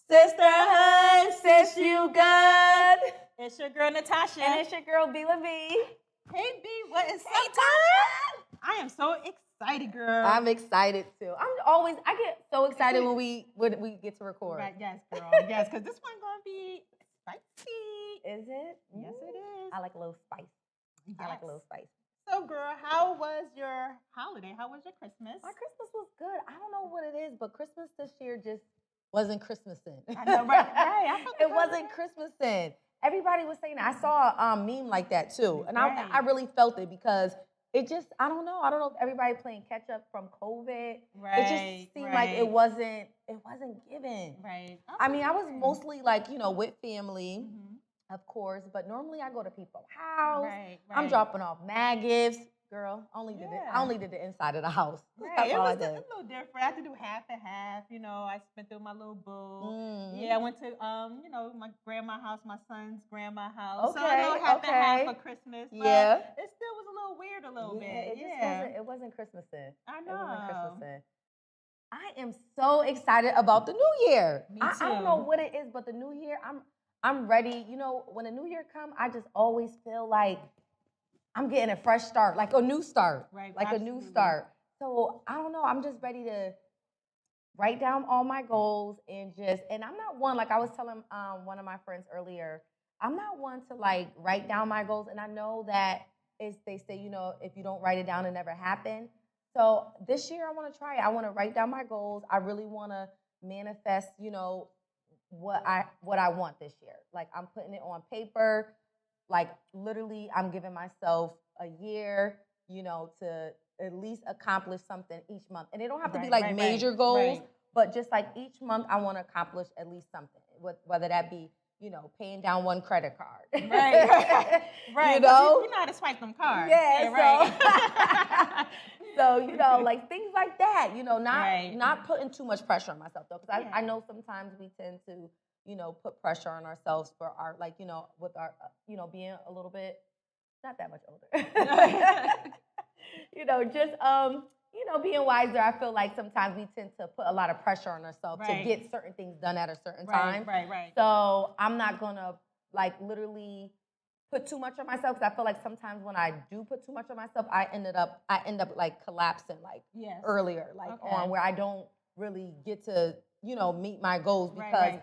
Sisterhood, sis, you good? It's your girl, Natasha. And it's your girl, Bela B. Hey, B, what is up, Tasha? I am so excited, girl. I'm excited too. I get so excited when we get to record. Right, yes, girl. Yes, because this one's going to be spicy. Is it? Yes, it is. I like a little spice. Yes. I like a little spice. So, girl, how was your holiday? How was your Christmas? My Christmas was good. I don't know what it is, but Christmas this year just wasn't Christmasing. I know, right? I It wasn't Christmasing. Everybody was saying that. I saw a meme like that too, and I really felt it because it just I don't know if everybody playing catch up from COVID. Right. It just seemed like it wasn't given. Right. I mean, I was mostly like with family. Mm-hmm. Of course, but normally I go to people's house. Right. I'm dropping off mad gifts. Girl, I only did the inside of the house. Right. That's all I It did. was a little different. I had to do half and half. You know, I spent through my little boo. Yeah, I went to my grandma's house, my son's grandma's house. Okay, so I know half and half for Christmas. But it still was a little weird a little bit. It wasn't Christmasing. I know. It wasn't Christmasing. I am so excited about the new year. Me too. I don't know what it is, but the new year, I'm ready. You know, when the new year comes, I just always feel like I'm getting a fresh start, like a new start. Right. Like a new start. So I don't know. I'm just ready to write down all my goals and I'm not one, like I was telling one of my friends earlier, I'm not one to like write down my goals. And I know that they say, if you don't write it down, it never happened. So this year I want to try it. I want to write down my goals. I really want to manifest, what I want this year. Like I'm putting it on paper. Like literally I'm giving myself a year, to at least accomplish something each month. And it don't have to be like major goals, but just like each month I want to accomplish at least something. Whether that be, paying down one credit card. Right. You know how to swipe them cards. Yeah, right. So, like things like that, not putting too much pressure on myself though. Because I know sometimes we tend to, put pressure on ourselves for our, like, with our, being a little bit, not that much older. Being wiser, I feel like sometimes we tend to put a lot of pressure on ourselves to get certain things done at a certain time. Right. So I'm not gonna like literally put too much on myself because I feel like sometimes when I do put too much on myself, I end up like collapsing like earlier, like on where I don't really get to, meet my goals because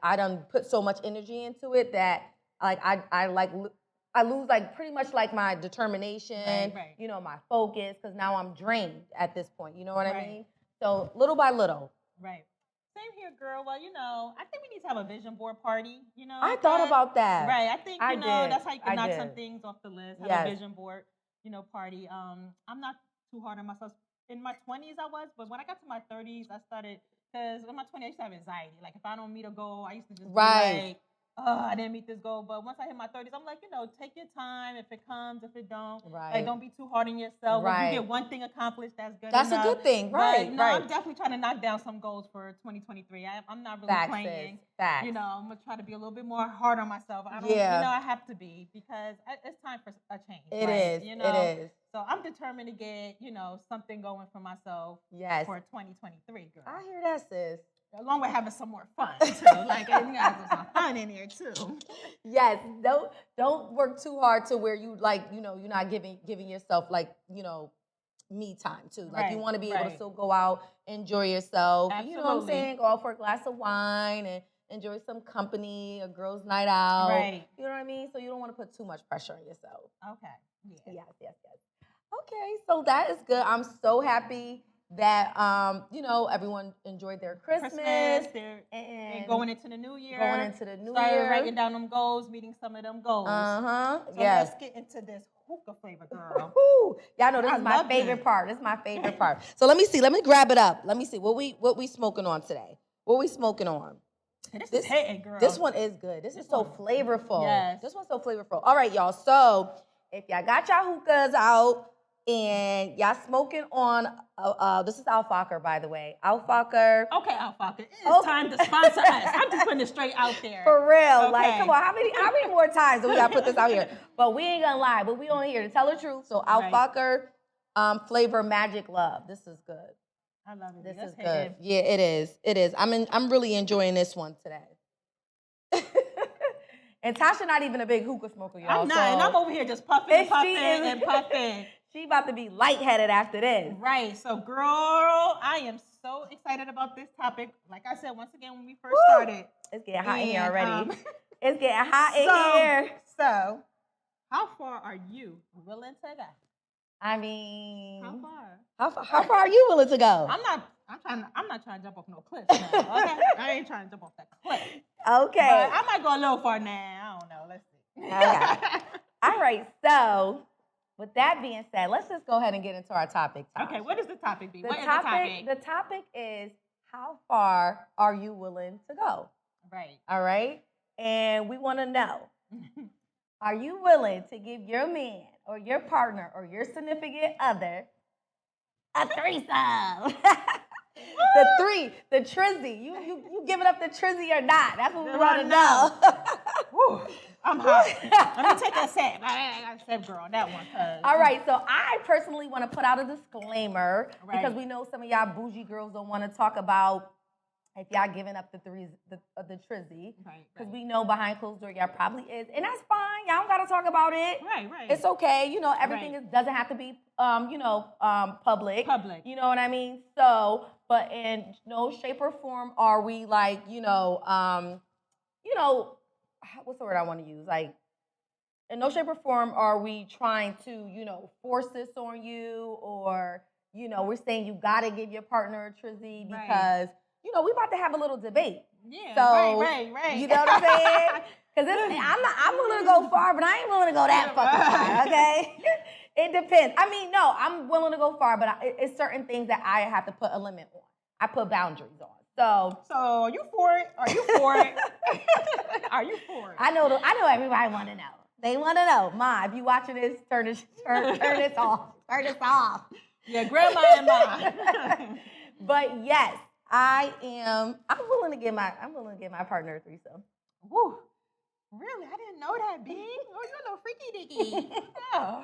I done put so much energy into it that like I lose like pretty much like my determination, my focus, because now I'm drained at this point. You know what I mean? So little by little. Right. Same here, girl. Well, I think we need to have a vision board party. I thought about that. Right. I think that's how you can knock some things off the list. Have a vision board, party. I'm not too hard on myself. In my 20s, I was, but when I got to my 30s, I started because in my 20s I used to have anxiety. Like if I don't meet a goal, I used to just be like, I didn't meet this goal. But once I hit my 30s, I'm like, take your time. If it comes, if it don't. Right. Like, don't be too hard on yourself. Right. If you get one thing accomplished, that's good That's enough. a good thing. Right, but, I'm definitely trying to knock down some goals for 2023. I'm not really playing. Facts. I'm going to try to be a little bit more hard on myself. I don't, I have to be because it's time for a change. It is. It is. So I'm determined to get, something going for myself for 2023, girl. I hear that, sis. Along with having some more fun too. Like you got some fun in here too. Yes. Don't work too hard to where you like, you're not giving yourself like, me time too. Like you want to be able to still go out, enjoy yourself. Absolutely. You know what I'm saying? Go out for a glass of wine and enjoy some company, a girl's night out. Right. You know what I mean? So you don't want to put too much pressure on yourself. Okay. Yeah. Yes. Okay, so that is good. I'm so happy that everyone enjoyed their Christmas and going into the new year. Started writing down them goals, meeting some of them goals. So let's get into this hookah flavor, girl. Y'all know this is my favorite part. This is my favorite part. So let me see. Let me grab it up. Let me see what we smoking on today. What we smoking on? This is hitting, girl. This one is good. This is so flavorful. Yes. This one's so flavorful. All right, y'all. So if y'all got y'all hookahs out and y'all smoking on, this is Alfaker, by the way. Alfaker. Okay, Alfaker. It's time to sponsor us. I'm just putting it straight out there. For real. Okay. Like, come on, how many more times do we gotta put this out here? But we ain't gonna lie, but we on here to tell the truth. So Alfaker flavor Magic Love. This is good. I love it. This That's is good. Yeah, it is. I'm really enjoying this one today. And Tasha not even a big hookah smoker, y'all. I'm not, and I'm over here just puffing and puffing and puffing. She about to be lightheaded after this. Right. So, girl, I am so excited about this topic. Like I said, once again, when we first started. It's getting hot in here already. It's getting hot in here. So, how far are you willing to go? I mean, how far? How far are you willing to go? I'm not trying to jump off no cliff now. Okay, I ain't trying to jump off that cliff. Okay, but I might go a little far now. I don't know. Let's see. Okay. All right. So, with that being said, let's just go ahead and get into our topic. Tasha. Okay. What is the topic be? The topic is how far are you willing to go? Right. All right. And we want to know. Are you willing to give your man or your partner or your significant other a threesome? The trizzy. You giving up the trizzy or not? That's what we want to know. Whew, I'm hot. Let me take a sip. I got a sip, girl, on that one. All right, so I personally want to put out a disclaimer because we know some of y'all bougie girls don't want to talk about if y'all giving up the trizzy, because we know behind closed door y'all probably is, and that's fine. Y'all don't gotta talk about it. Right. It's okay. You know, everything doesn't have to be, public. Public. You know what I mean? So, but in no shape or form are we like, what's the word I want to use? Like, in no shape or form are we trying to, force this on you, or we're saying you gotta give your partner a trizzy because. We about to have a little debate. Yeah, so, right. You know what I'm saying? Because I'm willing to go far, but I ain't willing to go that fucking far, okay? It depends. I mean, no, I'm willing to go far, but it's certain things that I have to put a limit on. I put boundaries on. So are you for it? Are you for it? Are you for it? I know everybody want to know. They want to know. Ma, if you watching this, turn this off. Turn this off. Yeah, grandma and ma. But yes. I'm willing to give my partner a threesome. Woo. Really? I didn't know that, B. Oh, you're a little freaky dicky. Oh.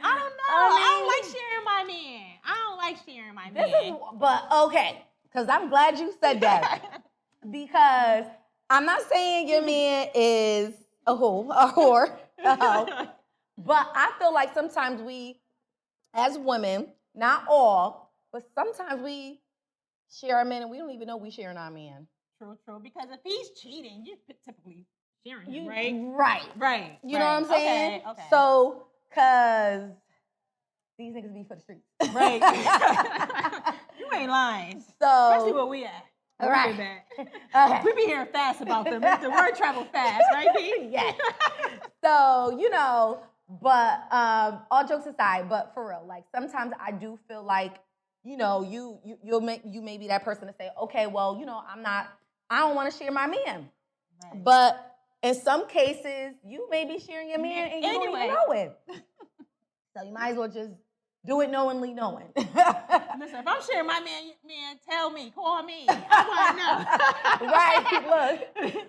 I don't know. I don't like sharing my man. But okay, because I'm glad you said that. Because I'm not saying your man is a whore. But I feel like sometimes we, as women, not all, but sometimes we share our man and we don't even know we sharing our man. True. Because if he's cheating, you're typically sharing him, right? Right. You know what I'm saying? Okay. So, because these niggas be for the streets. Right. You ain't lying. So, especially where we at. All right. Okay. We be hearing fast about them. The word travel fast, right, B? Yes. So, but all jokes aside, but for real, like sometimes I do feel like, you may be that person to say, okay, well, I don't want to share my man. Right. But in some cases, you may be sharing your man and you don't even know it. So you might as well just do it knowingly knowing. Listen, if I'm sharing my man, tell me, call me. I want to know. Right,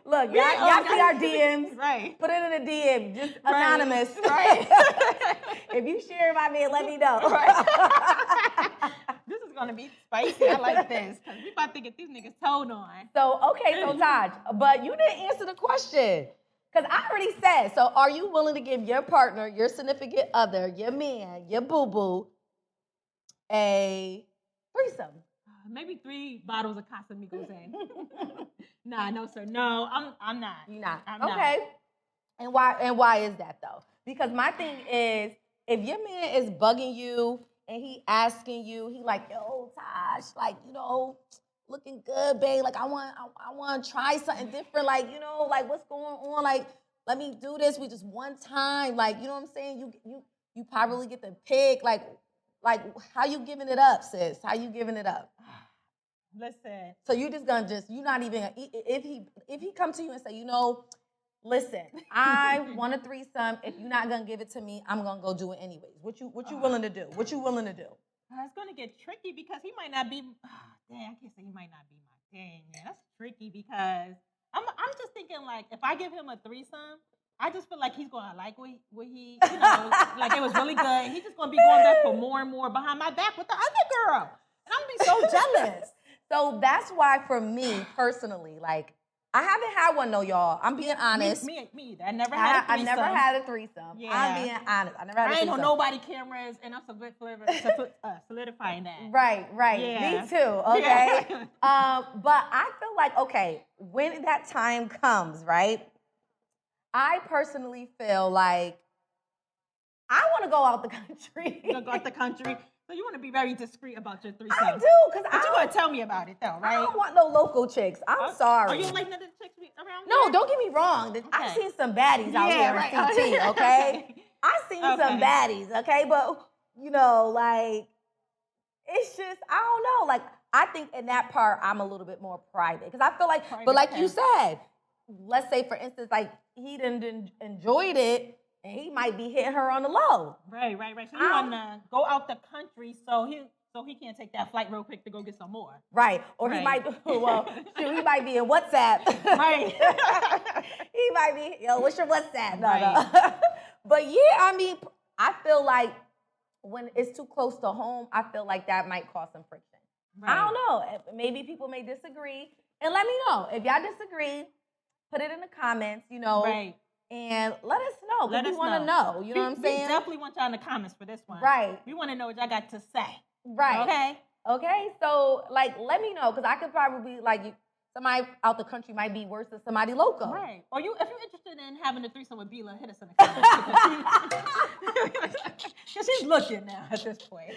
look, y'all see our DMs. Right. Put it in a DM, just anonymous. Right. If you share my man, let me know. Right. This is gonna be spicy. I like this. Because we about to get these niggas told on. So Taj, but you didn't answer the question. Because I already said, so are you willing to give your partner, your significant other, your man, your boo-boo, a threesome? Maybe 3 bottles of Casamigos in. Nah, no, sir. No, I'm not. You're not? I'm okay. Not. And why is that, though? Because my thing is, if your man is bugging you and he asking you, he like, yo, Tosh, like, looking good, babe. Like, I want to try something different. Like, like, what's going on? Like, let me do this. We just one time. Like, you know what I'm saying? You probably get the pick. Like, how you giving it up, sis? How you giving it up? Listen. So you just gonna you not even, if he come to you and say, listen, I want a threesome. If you're not gonna give it to me, I'm gonna go do it anyways. What you willing to do? What you willing to do? It's gonna get tricky because he might not be. I can't say he might not be my thing, man. That's tricky because I'm just thinking like if I give him a threesome, I just feel like he's gonna like what he like it was really good. He's just gonna be going back for more and more behind my back with the other girl. And I'm gonna be so jealous. So that's why for me personally, like, I haven't had one though, y'all. I'm being honest. Me either. I never had a threesome. I never had a threesome. Yeah. I'm being honest. I never had a threesome. I ain't on nobody cameras, and I'm solidifying that. Right. Yeah. Me too. Okay. Yeah. But I feel like, okay, when that time comes, right? I personally feel like I want to go out the country. You go out the country. So you want to be very discreet about your threesome. I do, because you're going to tell me about it, though, right? I don't want no local chicks. I'm sorry. Oh, you don't like none of the chicks around here? No, don't get me wrong. Okay. I've seen some baddies out here in CT, okay? I've seen some baddies, okay? But, like, it's just, I don't know. Like, I think in that part, I'm a little bit more private. Because I feel like, but like you said, let's say, for instance, like, he didn't enjoyed it, and he might be hitting her on the low. Right. So you want to go out the country so he can't take that flight real quick to go get some more. Right. Or he might, he might be in WhatsApp. Right. He might be, what's your WhatsApp? No. But yeah, I mean, I feel like when it's too close to home, I feel like that might cause some friction. Right. I don't know. Maybe people may disagree. And let me know. If y'all disagree, put it in the comments, Right. And let us know, because we want to know. You know what I'm saying? We definitely want y'all in the comments for this one. Right. We want to know what y'all got to say. Right. Okay. So, like, let me know, because I could probably, like, somebody out the country might be worse than somebody local. Right. Or if you're interested in having a threesome with Bela, hit us in the comments. Because she's looking now at this point.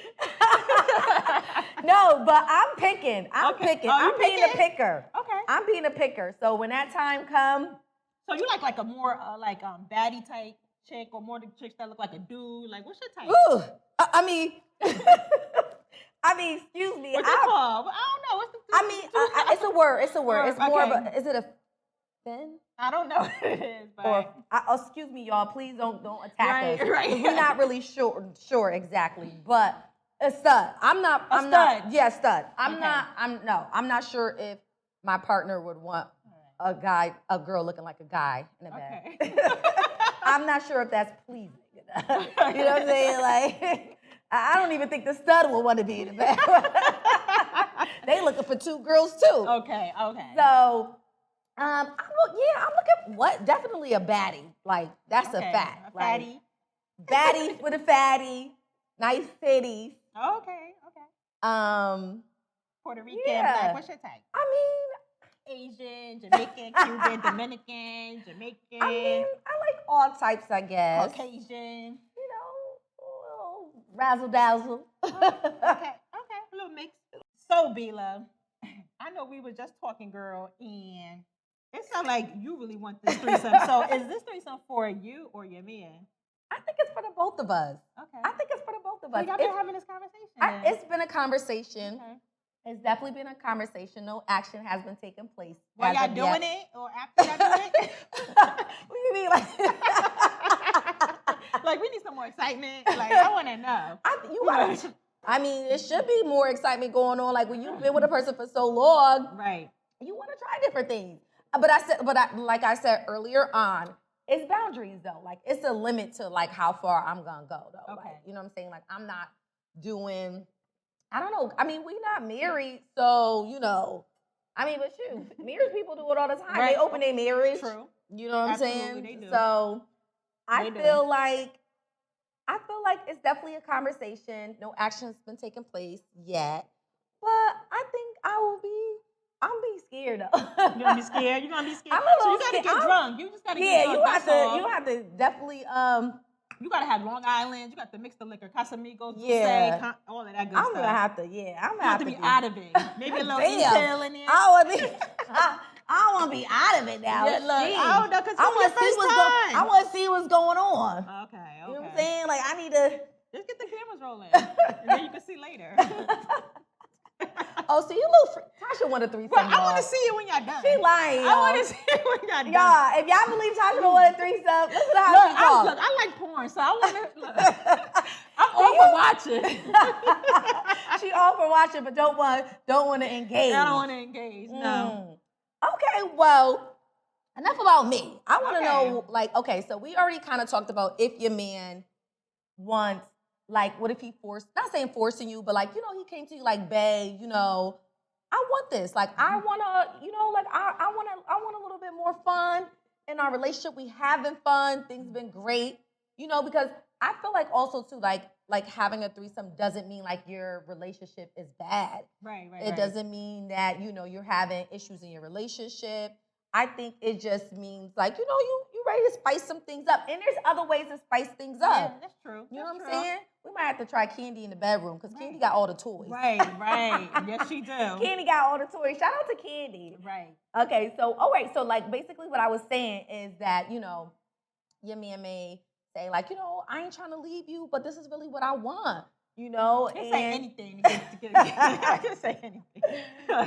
No, but I'm picking. I'm picking. I'm being a picker. Okay. I'm being a picker. So when that time comes. So you like a more baddie type chick, or more the chicks that look like a dude? Like, what's your type? Ooh, I mean, excuse me. What's it called? I don't know. What's the? It's a word. It's a word. It's more of a. Is it a fin? I don't know what it is. But... Or excuse me, y'all. Please don't attack us. Right. We're not really sure exactly, but a stud. I'm not. Yeah, stud. I'm not sure if my partner would want a girl looking like a guy in a bed. Okay. I'm not sure if that's pleasing. You know what I'm saying? Like, I don't even think the stud will want to be in the bed. They looking for two girls too. Okay. So, I'm looking definitely a baddie. Like, that's a fact. A fatty. Like, baddie with a fatty, nice titties. Okay. Puerto Rican, black. What's your type? I mean, Asian, Jamaican, Cuban, Dominican, Jamaican. I mean, I like all types, I guess. Caucasian. A little razzle dazzle. Okay, a little mix. So, Bela, I know we were just talking, girl, and it sounds like you really want this threesome. So, is this threesome for you or your man? I think it's for the both of us. Okay. I think it's for the both of us. So y'all been having this conversation? It's been a conversation. Okay. It's definitely been a conversation. No action has been taking place. While y'all doing it, or after y'all doing it? What do you mean, like? Like, we need some more excitement. Like, I want to know. I mean, it should be more excitement going on. Like, when you've been with a person for so long, right? You want to try different things. Like I said earlier on, it's boundaries though. Like, it's a limit to like how far I'm gonna go though. Okay. Like, you know what I'm saying? Like, I'm not doing. I don't know. I mean, we're not married, so but shoot, married people do it all the time. Right. They open their marriage. True. You know what I'm saying? They do. So I feel like it's definitely a conversation. No action has been taking place yet, but I think I'm be scared though. You gonna be scared? You gonna be scared? I'm a little so you gotta scared. Get drunk. You just gotta get drunk. You have to definitely You gotta have Long Island. You got to mix the liquor, Casamigos, all of that good stuff. I'm gonna have to. Yeah, I'm gonna have to be out of it. Maybe a little intel in there. I don't want to be out of it now. Yeah, look, I don't know, because I want to see what's going on. Okay. You know what I'm saying? Like, I need to just get the cameras rolling, and then you can see later. Oh, so you little Tasha want a threesome. Well, I want to see it when y'all done. She lying, y'all. I want to see it when y'all done. Y'all, if y'all believe Tasha don't want a threesome, listen to how she talk. Look, I like porn, so I want to. I'm all for watching. She all for watching, but don't want to engage. I don't want to engage. No. Okay, well, enough about me. I want to know, like, okay, so we already kind of talked about if your man wants, like, what if he not saying forcing you, but like, you know, he came to you like, babe, you know, I want this. Like, I want to, you know, like, I want a little bit more fun in our relationship. We having fun. Things been great, you know, because I feel like also too, like having a threesome doesn't mean like your relationship is bad. Right. It doesn't mean that, you know, you're having issues in your relationship. I think it just means like, you know, you ready to spice some things up. And there's other ways to spice things up. Yeah, that's true. You know what I'm saying? We might have to try Candy in the bedroom because Candy got all the toys. Right. Yes, she do. Candy got all the toys. Shout out to Candy. Right. Okay, so, all right. So, like, basically what I was saying is that, you know, your man may say, like, you know, I ain't trying to leave you, but this is really what I want. You know, you can say anything to get I can say anything.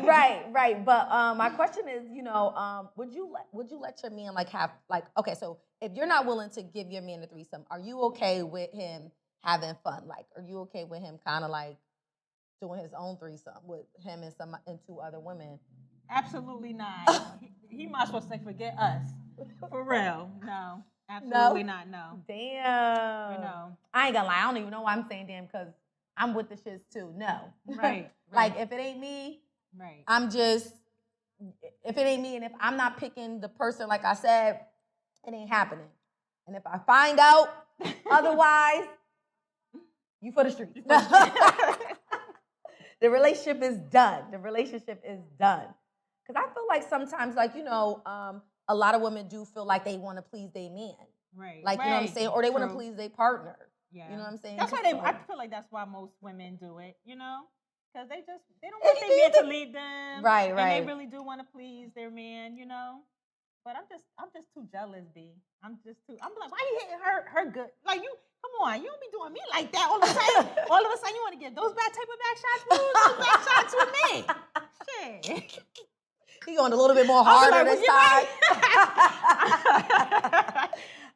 right. But my question is, you know, would you let your man like have like, okay, so if you're not willing to give your man a threesome, are you okay with him having fun? Like, are you okay with him kind of like doing his own threesome with him and two other women? Absolutely not. he might as well say forget us. For real. No. Absolutely not, no. Damn. No. I ain't gonna lie, I don't even know why I'm saying damn, because I'm with the shits too. No. Right. Like, if it ain't me, right. If it ain't me and if I'm not picking the person, like I said, it ain't happening. And if I find out otherwise, you for the streets. The relationship is done. Because I feel like sometimes, like, you know, a lot of women do feel like they want to please their man. Right. Like, you know what I'm saying? Or they want to please their partner. Yeah. You know what I'm saying? That's why I feel like that's why most women do it, you know? Because they don't want their man to leave them. Right. And they really do want to please their man, you know? But I'm just too jealous, B. I'm like, why you hitting her good? Like, you, come on, you don't be doing me like that all of a sudden. All of a sudden you want to get those type of back shots? Those back shots with me. Shit. He going a little bit more harder this time.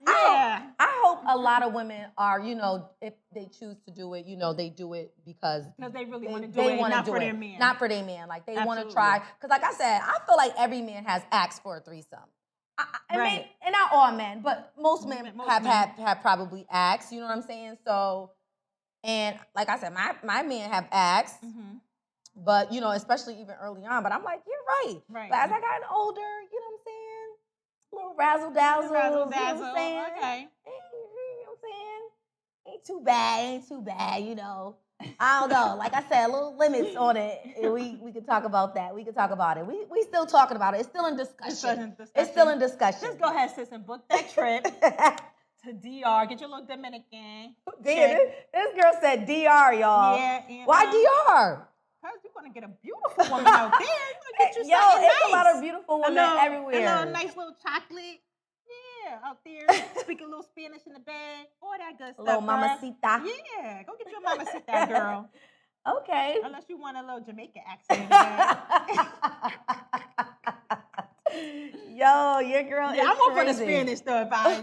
Yeah. I hope a lot of women are, you know, if they choose to do it, you know, they do it because they really want to do it, not for their man. Not for their man. Like, they want to try. Because, like I said, I feel like every man has asked for a threesome. And not all men, but most men have probably asked. You know what I'm saying? So, and like I said, my men have asked. Mm-hmm. But, you know, especially even early on. But I'm like, you're right. But as I gotten older, you know what I'm saying? A little razzle-dazzle. You know what I'm saying? Okay. You know what I'm saying? Ain't too bad, you know. I don't know. Like I said, little limits on it. We could talk about that. We could talk about it. We still talking about it. It's still in discussion. It's still in discussion. Just go ahead, sis, and book that trip to DR. Get your little Dominican. Damn, this girl said DR, y'all. Yeah. Why DR? Because you're going to get a beautiful woman out there. You're going to get you something it's nice. A lot of beautiful women everywhere. A little nice little chocolate. Yeah, out there. Speak a little Spanish in the bed. All that good stuff. Little mamacita. Yeah, go get your mamacita, girl. Okay. Unless you want a little Jamaican accent in the bed. Yo, your girl is I'm all for the crazy. Spanish stuff. I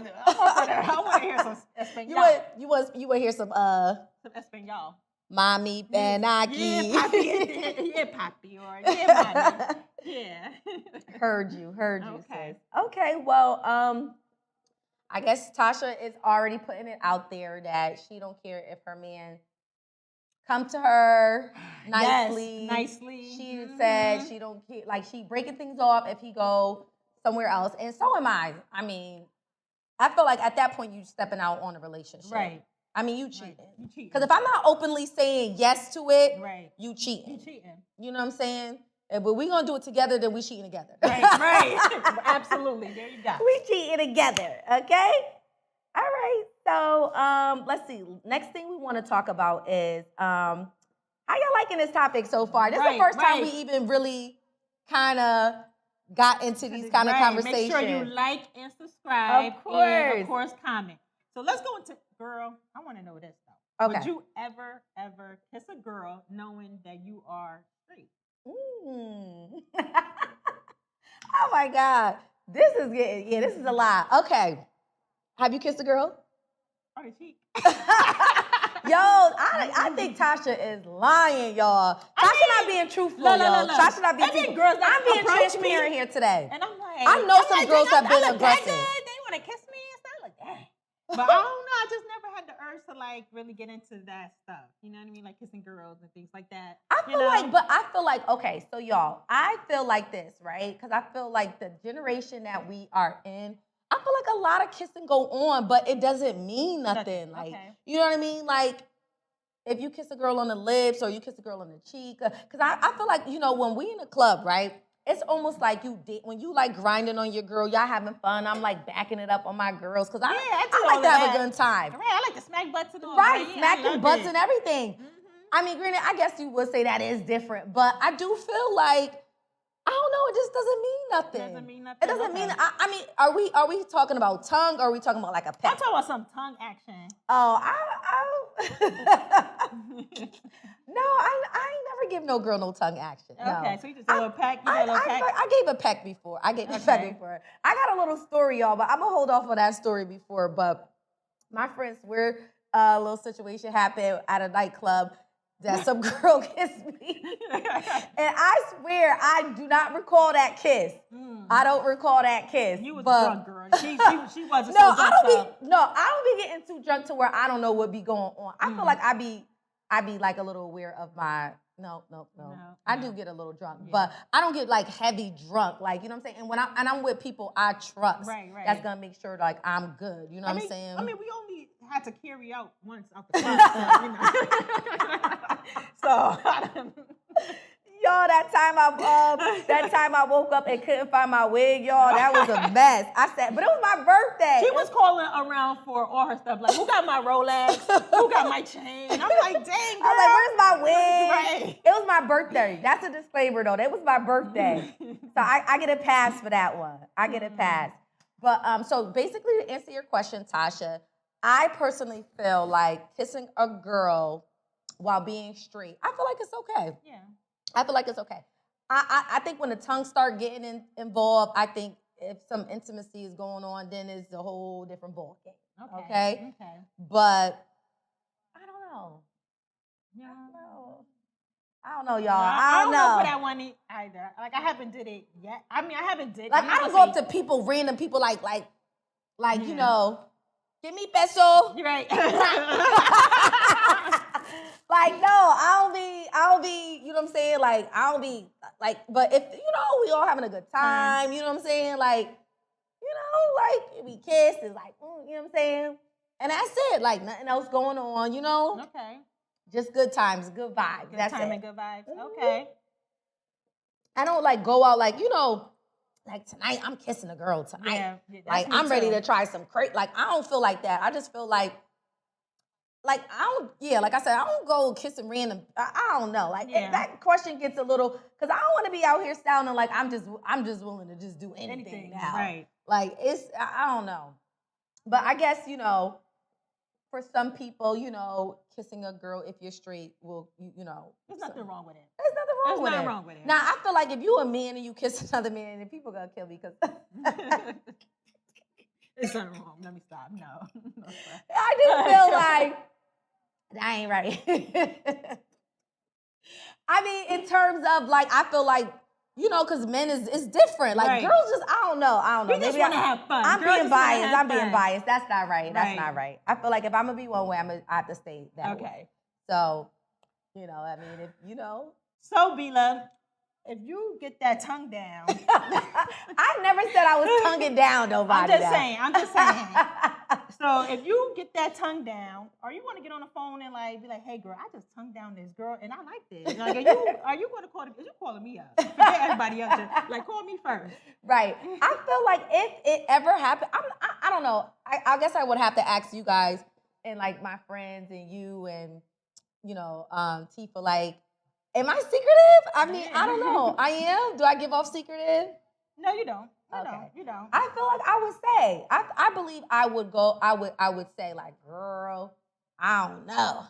want to hear some Espanol. You want to hear some Espanol. Mommy, ven aquí. Yeah, papi. Yeah, papi. Or yeah, mommy. Yeah. Heard you, okay. Sis. Okay, well, I guess Tasha is already putting it out there that she don't care if her man come to her nicely. Yes, nicely. She said she don't care, like she breaking things off if he go somewhere else, and so am I. I mean, I feel like at that point you stepping out on a relationship. Right. I mean, you cheating. Right. You cheating. Because if I'm not openly saying yes to it, right. You cheating. You cheating. You know what I'm saying? But we gonna do it together, then we cheating together. Right. Absolutely. There you go. We cheating together, okay? All right. So let's see. Next thing we want to talk about is how y'all liking this topic so far? This is the first time we even really kind of got into these kind of conversations. Make sure you like and subscribe. Of course. And of course, comment. So let's go into, girl, I want to know this though. Okay. Would you ever kiss a girl knowing that you are straight? Oh my God. This is a lot. Okay. Have you kissed a girl? On the cheek. Yo, I think Tasha is lying, y'all. Tasha not being truthful, y'all. Tasha not being truthful. I'm being transparent here today. And I'm like, I know some girls have been aggressive. They want to kiss me and stuff like that. But I don't know. I just never had the urge to like really get into that stuff. You know what I mean? Like kissing girls and things like that. I feel like, okay, so y'all, I feel like this, right? Because I feel like the generation that we are in, I feel like a lot of kissing go on, but it doesn't mean nothing. Like, you know what I mean? Like, if you kiss a girl on the lips or you kiss a girl on the cheek, because I feel like, you know, when we in a club, right? It's almost like when you like grinding on your girl, y'all having fun. I'm like backing it up on my girls because I like to have a good time. Right, I like to smack butts and all that. Right, smacking butts and everything. Mm-hmm. I mean, granted, I guess you would say that is different, but I do feel like, I don't know, it just doesn't mean nothing. It doesn't mean nothing. It doesn't mean, I mean, are we talking about tongue or are we talking about like a peck? I'm talking about some tongue action. Oh, no, I ain't never give no girl no tongue action. No. Okay, so you just a little peck. I gave a peck before. I got a little story, y'all, but I'm gonna hold off on that story before. But my friends, a little situation happened at a nightclub that some girl kissed me, and I swear I do not recall that kiss. I don't recall that kiss. You was drunk, girl. She wasn't. I don't be getting too drunk to where I don't know what be going on. I feel like I be like a little aware of my no. I do get a little drunk, but I don't get like heavy drunk. Like, you know what I'm saying? And when I'm with people I trust, right. That's gonna make sure like I'm good. You know what I'm saying? I mean, we only had to carry out once out the club, so you know. Y'all, that time I woke up and couldn't find my wig, y'all, that was a mess. I said, but it was my birthday. She was calling around for all her stuff, like, who got my Rolex? Who got my chain? I'm like, dang, girl. I was like, where's my wig? Right. It was my birthday. That's a disclaimer, though. That was my birthday. So I get a pass for that one. I get a pass. But so basically, to answer your question, Tasha, I personally feel like kissing a girl while being straight, I feel like it's okay. Yeah. I feel like it's okay. I think when the tongue start getting involved, I think if some intimacy is going on, then it's a whole different ball game. Okay. But I don't know. Yeah. I don't know, y'all. I don't know for that one either. Like, I haven't did it yet. I mean, I haven't did it. Like, I don't go up to people, random people, like you know, give me peso. You're right. Like, no, I don't be, you know what I'm saying? Like, I don't be, like, but if, you know, we all having a good time, you know what I'm saying? Like, you know, like, we kiss, it's like, you know what I'm saying? And that's it, like, nothing else going on, you know? Okay. Just good times, good vibes. Good time and good vibes. Okay. I don't, like, go out, like, you know, like, tonight, I'm kissing a girl tonight. Yeah, like, I'm ready to try some crazy, like, I don't feel like that. I just feel like I don't, like I said, I don't go kissing random, I don't know. Like, that question gets a little, because I don't want to be out here sounding like I'm just willing to just do anything now. Right. Like, I don't know. But I guess, you know, for some people, you know, kissing a girl if you're straight will, you know. There's nothing wrong with it. There's nothing wrong with it. Now, I feel like if you a man and you kiss another man, then people gonna kill me because. It's not wrong. Let me stop. No. I just feel like that ain't right. I mean, in terms of like, I feel like, you know, because men is different. Like, girls just, I don't know. We just want to have fun. I'm being biased. That's not right. That's not right. I feel like if I'm going to be one way, I have to stay that way. So, you know, I mean, if, you know. So, Bela, if you get that tongue down. I never said I was tonguing down nobody. I'm just saying. So if you get that tongue down, or you want to get on the phone and like be like, hey girl, I just tongued down this girl and I like this. Like, are you going to call you calling me up? Forget everybody else. Like, call me first. Right. I feel like if it ever happened, I don't know. I guess I would have to ask you guys and like my friends and you and, you know, Tifa, like, am I secretive? I mean, I don't know. I am? Do I give off secretive? No, you don't. You don't. I feel like I would say. I believe I would go. I would say like, girl, I don't know.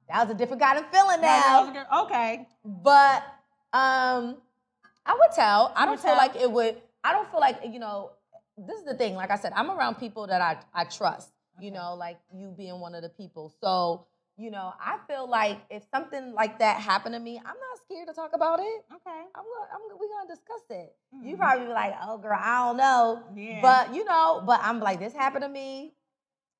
That was a different kind of feeling now. Okay. But I would tell. I don't feel like it would. I don't feel like, you know, this is the thing. Like I said, I'm around people that I trust. You know, like you being one of the people. So you know, I feel like if something like that happened to me, I'm not scared to talk about it. Okay. We're gonna discuss it. You probably be like, oh girl, I don't know. Yeah. But you know, but I'm like, this happened to me.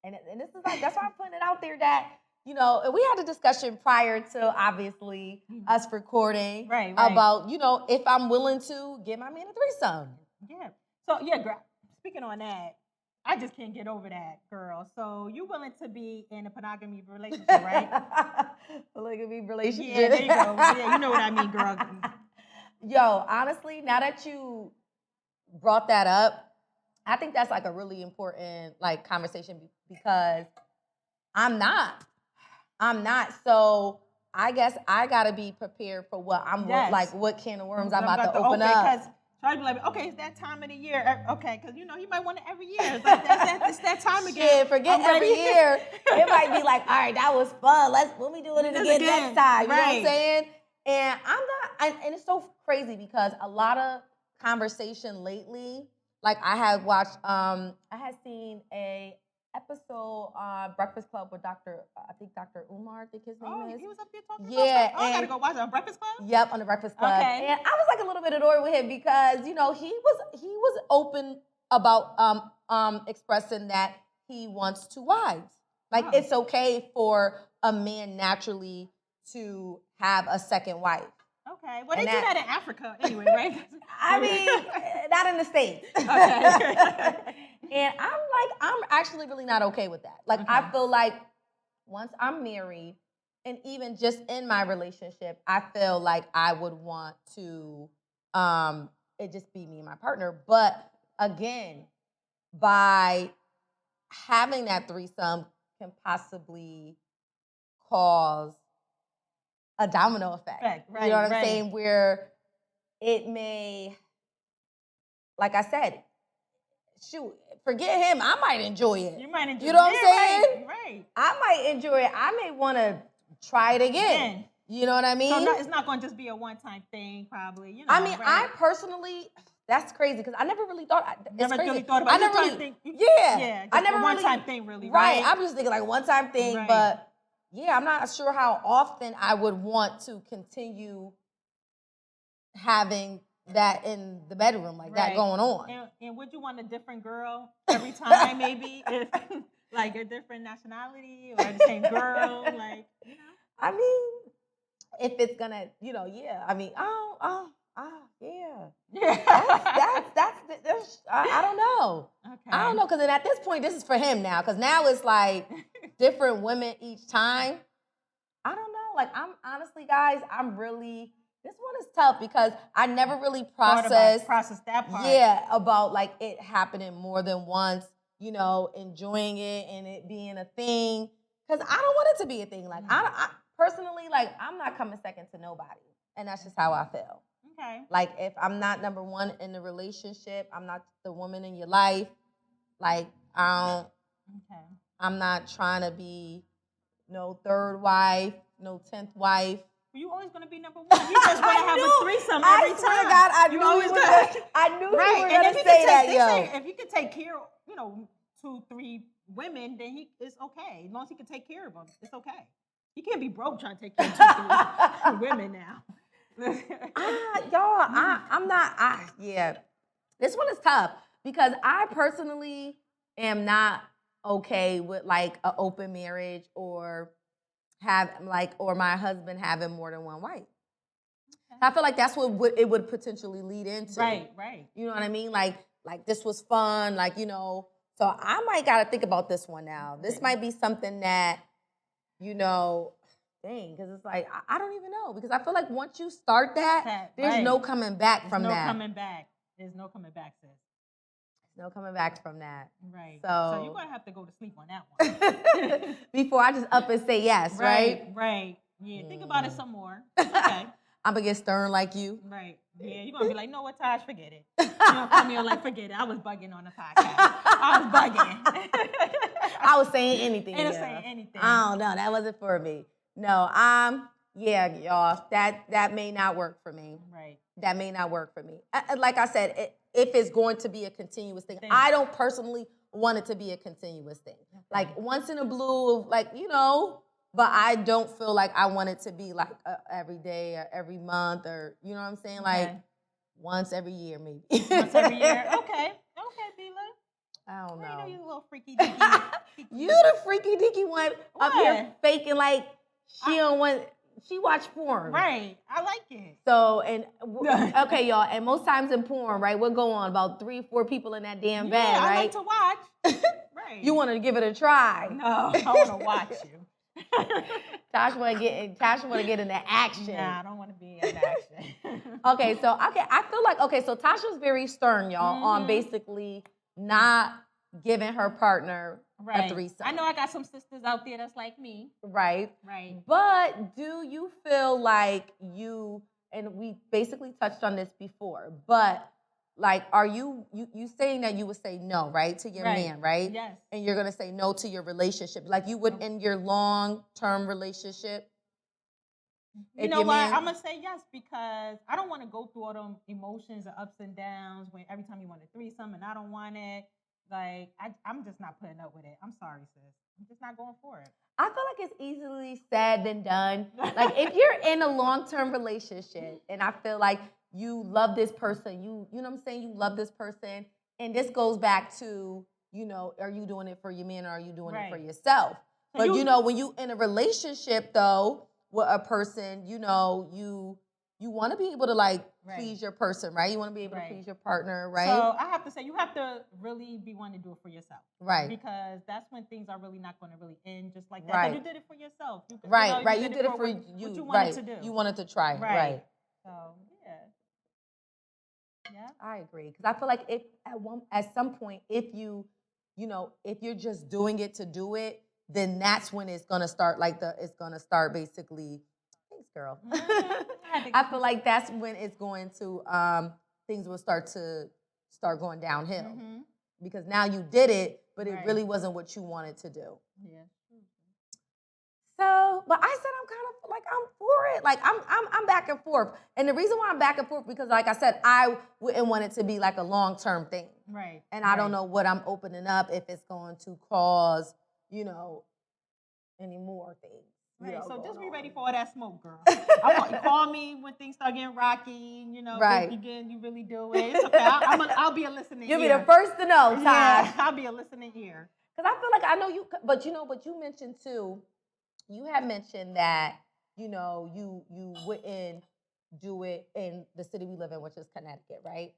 And this is like, that's why I'm putting it out there that, you know, and we had a discussion prior to obviously us recording right. about, you know, if I'm willing to give my man a threesome. Yeah. So yeah, girl, speaking on that, I just can't get over that, girl. So you willing to be in a monogamy relationship, right? Polygamy relationship. Yeah, there you go. Yeah, you know what I mean, girl. Yo, honestly, now that you brought that up, I think that's like a really important like conversation because I'm not. So I guess I gotta be prepared for what I'm like, what can of worms I'm about to open up. Because try to be like, okay, it's that time of the year. Okay, because you know he might want it every year. It's like it's that time again. Shit, forget every year. It might be like, all right, that was fun. When we doing it again next time. You know what I'm saying? And I'm not. And it's so crazy because a lot of conversation lately. Like I had watched, I had seen a episode on Breakfast Club with Dr. Umar, I think his name is. He was up there talking about stuff? I gotta go watch it on Breakfast Club? Yep, on the Breakfast Club. Okay. And I was like a little bit annoyed with him because, you know, he was open about expressing that he wants 2 wives. Like it's okay for a man naturally to have a second wife. Okay, well, they do that in Africa anyway, right? I mean, not in the States. Okay. And I'm actually really not okay with that. Like, I feel like once I'm married, and even just in my relationship, I feel like I would want to, it just be me and my partner. But again, by having that threesome can possibly cause a domino effect. Right, you know what I'm saying? Where it may, like I said, shoot, forget him. I might enjoy it. You might enjoy it. You know what I'm saying? Right. I might enjoy it. I may want to try it again. You know what I mean? So it's not going to just be a one-time thing, probably. You know, I mean, I personally, that's crazy because I never really thought. Never really thought about it. I never really think. Yeah. I never one-time thing, really. Right. I'm just thinking like one-time thing, but. Yeah, I'm not sure how often I would want to continue having that in the bedroom, like that going on. And would you want a different girl every time, maybe? Like a different nationality or the same girl? Like, you know? I mean, if it's gonna, you know, yeah. I mean, yeah. That's I don't know. Okay. I don't know, because then at this point, this is for him now. Because now it's like different women each time. I don't know. Like, I'm honestly, guys, this one is tough because I never really process that part. Yeah, about like it happening more than once, you know, enjoying it and it being a thing. Because I don't want it to be a thing. Like, I personally, like, I'm not coming second to nobody. And that's just how I feel. Okay. Like, if I'm not number one in the relationship, I'm not the woman in your life. Like, I'm not trying to be no 3rd wife, no 10th wife. You always gonna be number one. You just want to have a threesome every time. I swear to God, I knew you were gonna say that, yo. If you could take care, you know, 2, 3 women, then it's okay. As long as he can take care of them, it's okay. He can't be broke trying to take care of 2, 3 women now. I'm not. This one is tough because I personally am not okay with like an open marriage or my husband having more than one wife. Okay. I feel like that's what it would potentially lead into. Right. You know what I mean? Like this was fun, like, you know. So I might gotta think about this one now. This might be something that, you know, because it's like I don't even know, because I feel like once you start that, there's no coming back from that. There's no coming back, sis. No coming back from that. Right. So you're going to have to go to sleep on that one. Before I just up and say yes, right? Right. Yeah, think about it some more. Okay. I'm going to get stern like you. Right. Yeah, you're going to be like, no, what, Taj, forget it. You're going to come here like, forget it. I was bugging on the podcast. I was bugging. I was saying anything. I was saying anything. I don't know. That wasn't for me. No, yeah, y'all, that may not work for me. Right. That may not work for me. Like I said, if it's going to be a continuous thing, I don't personally want it to be a continuous thing. Okay. Like once in a blue, like, you know, but I don't feel like I want it to be like every day or every month or, you know what I'm saying? Like once every year, maybe. Once every year. Okay, Bela. I don't know. I know you a little freaky deaky. You the freaky deaky one up here faking like she don't want. She watch porn. Right. I like it. So, and okay, y'all, and most times in porn, right, we'll go on about 3 or 4 people in that damn bed, right? I like to watch. Right. You want to give it a try. No, I want to watch you. Tasha want to get into action. Nah, I don't want to be in action. Okay, so, I feel like, so Tasha's very stern, y'all, on basically not giving her partner a threesome. I know I got some sisters out there that's like me. Right. Right. But do you feel like you, and we basically touched on this before, but like, are you saying that you would say no, right, to your man, right? Yes. And you're going to say no to your relationship, like you would in your long-term relationship? You know what? I'm going to say yes, because I don't want to go through all them emotions and ups and downs when every time you want a threesome and I don't want it. Like, I'm just not putting up with it. I'm sorry, sis. I'm just not going for it. I feel like it's easily said than done. Like, if you're in a long-term relationship and I feel like you love this person, you know what I'm saying? You love this person. And this goes back to, are you doing it for your man or are you doing it for yourself? But, when you in a relationship, though, with a person, you want to be able to, like, please your person, right? You want to be able to please your partner, right? So I have to say, you have to really be wanting to do it for yourself. Right. Because that's when things are really not going to really end just like that. Right. You did it for yourself. You did it for you. What you wanted to do. You wanted to try. Right. So, yeah. Yeah. I agree. Because I feel like if at some point, if if you're just doing it to do it, then that's when it's gonna start basically. Thanks, girl. I feel like that's when it's going to things will start going downhill because now you did it, but it really wasn't what you wanted to do. Yeah. So, but I said I'm kind of like I'm for it. Like I'm back and forth, and the reason why I'm back and forth because, like I said, I wouldn't want it to be like a long-term thing. Right. And I don't know what I'm opening up if it's going to cause any more things. Right, so just be ready for all that smoke, girl. I want you call me when things start getting rocky, right. Again, you really do it. It's okay. I'll be a listening ear. You'll be the first to know, Todd. Yeah, I'll be a listening ear. Because I feel like I know you, but you mentioned too, you had mentioned that, you wouldn't do it in the city we live in, which is Connecticut, right?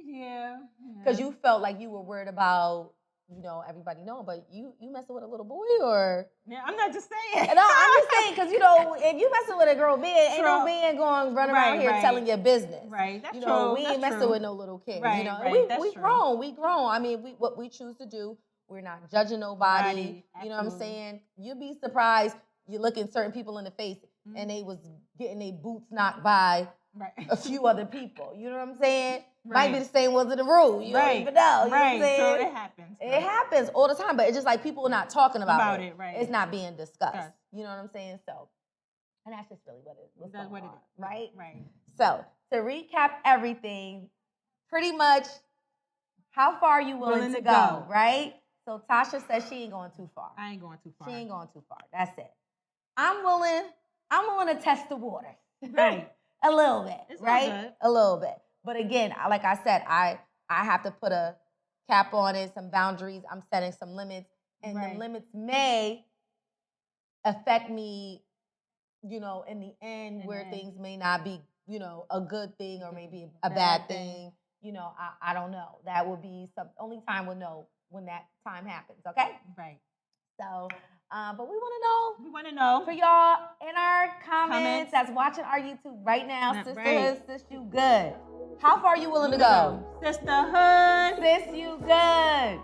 Yeah. Because you felt like you were worried about, everybody knowing, but you messing with a little boy or? Yeah, I'm not just saying. No, I'm just saying, because, if you messing with a girl man, ain't no man going to run around here telling your business. Right, that's true. We ain't messing with no little kid. Right, we grown. We grown. I mean, what we choose to do, we're not judging nobody. You know what I'm saying? You'd be surprised. You look at certain people in the face and they was getting their boots knocked by a few other people. You know what I'm saying? Might be the same ones in the room. You don't even know. You know what I'm saying? So it happens. It happens all the time, but it's just like people are not talking about it. Right. It's not being discussed. You know what I'm saying? So, and that's just really what it is. That's what it is. Right? Right. So, to recap everything, pretty much, how far are you willing to go, right? So, Tasha says she ain't going too far. I ain't going too far. She ain't going too far. That's it. I'm willing to test the waters. Right. A little bit, it's right? A little bit. But again, like I said, I have to put a cap on it, some boundaries. I'm setting some limits. And the limits may affect me, in the end where things may not be, a good thing or maybe a bad thing. I don't know. That will be only time will know when that time happens, okay? Right. So, but we want to know. We want to know. For y'all in our comments that's watching our YouTube right now, Sisterhood, sis, you good. How far are you willing to go? Sisterhood. Sis, you good.